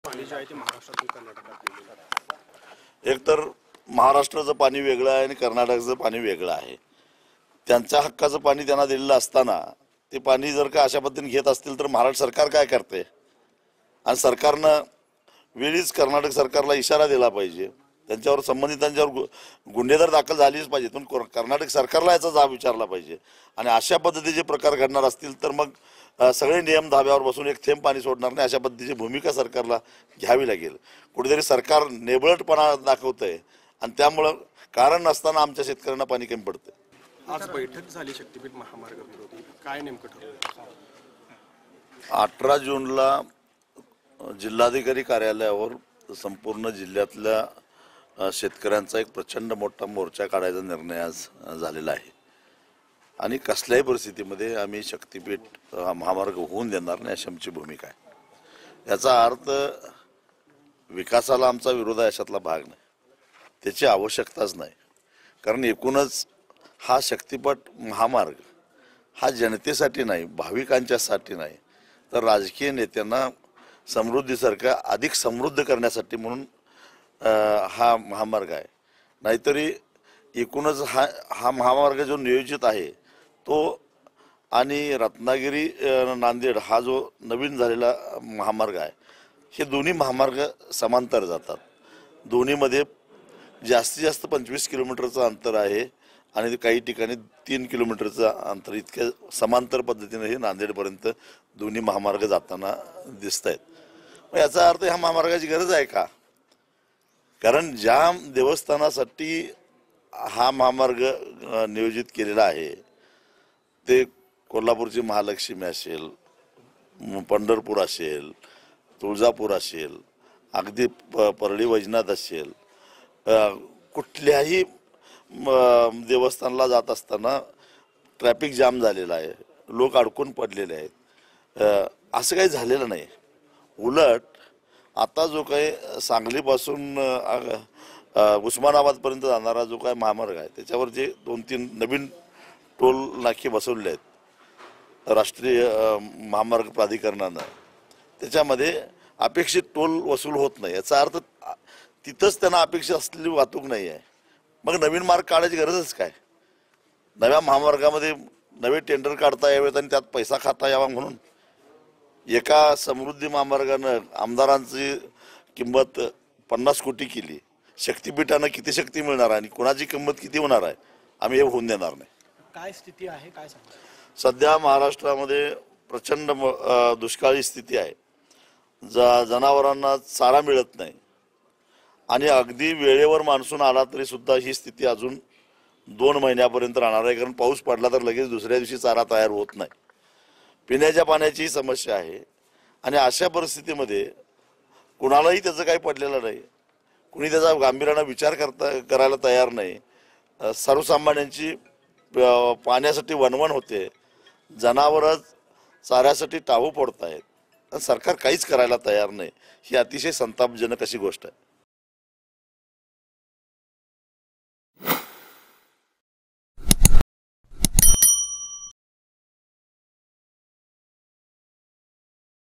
पाणी जे आहे ते महाराष्ट्रातून कर्नाटकात गेलेलं आहे. एक तर महाराष्ट्राचं पाणी वेगळं आहे आणि कर्नाटकाचं पाणी वेगळं आहे. त्यांच्या हक्काचं पाणी त्यांना दिलेलं असताना ते पाणी जर का अशा पद्धतीने घेत असतील तर महाराष्ट्र सरकार काय करते? आणि सरकारनं वेळीच कर्नाटक सरकारला इशारा दिला पाहिजे, त्यांच्यावर संबंधितांच्यावर गुन्हेगार दाखल झालीच पाहिजे. पण कर्नाटक सरकारला याचा जाब विचारला पाहिजे. आणि अशा पद्धतीचे प्रकार घडणार असतील तर मग सगळे नियम धाब्यावर बसून एक थेंब पाणी सोडणार नाही, अशा पद्धतीची भूमिका सरकारला घ्यावी लागेल. कुठेतरी सरकार नेबळटपणा दाखवतंय आणि त्यामुळं कारण नसताना आमच्या शेतकऱ्यांना पाणी कमी पडतं. आज बैठक झाली शक्तीपीठ महामार्ग विरोधी, काय नेमकं ठरवलं? 18 जूनला जिल्हाधिकारी कार्यालयावर संपूर्ण जिल्ह्यातल्या शेतकऱ्यांचा एक प्रचंड मोठा मोर्चा काढायचा निर्णय आज झालेला आहे. आणि कसल्याही परिस्थितीमध्ये आम्ही शक्तीपीठ महामार्ग होऊन देणार नाही अशी आमची भूमिका आहे. याचा अर्थ विकासाला आमचा विरोध आहे अशातला भाग नाही, त्याची आवश्यकताच नाही. कारण एकूणच हा शक्तीपीठ महामार्ग हा जनतेसाठी नाही, भाविकांच्यासाठी नाही, तर राजकीय नेत्यांना समृद्धीसारखा अधिक समृद्ध करण्यासाठी म्हणून हा महामार्ग आहे. नाहीतरी एकूणच हा महामार्ग जो नियोजित आहे तो आणि रत्नागिरी नांदेड हा जो नवीन झालेला महामार्ग आहे, हे दोन्ही महामार्ग समांतर जातात. दोन्हीमध्ये जास्तीत जास्त 25 किलोमीटरचं अंतर आहे आणि काही ठिकाणी 3 किलोमीटरचं अंतर, इतक्या समांतर पद्धतीने हे नांदेडपर्यंत दोन्ही महामार्ग जाताना दिसत आहेत. मग याचा अर्थ ह्या महामार्गाची गरज आहे का? कारण ज्या देवस्थानासाठी हा महामार्ग नियोजित केलेला आहे ते कोल्हापूरची महालक्ष्मी असेल, पंढरपूर असेल, तुळजापूर असेल, अगदी परळी वैजनाथ असेल, कुठल्याही देवस्थानला जात असताना ट्रॅफिक जाम झालेला आहे, लोक अडकून पडलेले आहेत. असं काही झालेलं नाही. उलट आता जो काही सांगलीपासून उस्मानाबादपर्यंत जाणारा जो काही महामार्ग आहे त्याच्यावर जे 2-3 नवीन टोल नाके बसवले आहेत राष्ट्रीय महामार्ग प्राधिकरणानं, त्याच्यामध्ये अपेक्षित टोल वसूल होत नाही. याचा अर्थ तिथंच त्यांना अपेक्षित असलेली वाहतूक नाही आहे. मग नवीन मार्ग काढायची गरजच काय? नव्या महामार्गामध्ये नवे टेंडर काढता यावेत आणि त्यात पैसा खाता यावा म्हणून एका समृद्धी महामार्गानं आमदारांची किंमत 50 कोटी केली. शक्तीपीठानं किती शक्ती मिळणार आणि कुणाची किंमत किती होणार आहे? आम्ही हे होऊन देणार नाही. काय स्थिती आहे, काय सांगा? सध्या महाराष्ट्रामध्ये प्रचंड दुष्काळी स्थिती आहे. जनावरांना चारा मिळत नाही आणि अगदी वेळेवर मान्सून आला तरी सुद्धा ही स्थिती अजून 2 महिन्यापर्यंत राहणार आहे. कारण पाऊस पडला तर लगेच दुसऱ्या दिवशी चारा तयार होत नाही. पिण्याच्या पाण्याची समस्या आहे आणि अशा परिस्थितीमध्ये कुणालाही त्याचं काही पडलेलं नाही, कुणी त्याचा गांभीर्यानं विचार करायला तयार नाही. सर्वसामान्यांची पाण्यासाठी वणवण होते, जनावरं चाऱ्यासाठी टावू पडत आहेत, सरकार काहीच करायला तयार नाही. ही अतिशय संतापजनक अशी गोष्ट आहे.